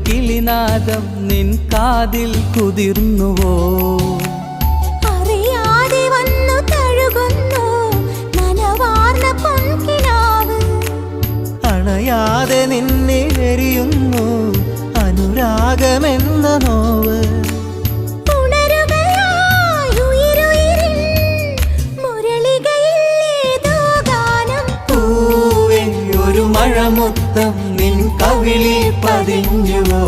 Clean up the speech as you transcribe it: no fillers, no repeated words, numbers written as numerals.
കിളിനാദം നിൻ കാതിൽ കുതിർന്നുവോ? അറിയാതെ വന്നു തഴുകുന്നു നനവാർന്ന പൊൻകിനാവ്. അണയാതെ നിന്നിലെരിയുന്നു അനുരാഗമെന്ന നോവ്. മഴമുത്തം നിൻ കവിളിൽ പതിഞ്ഞുവോ?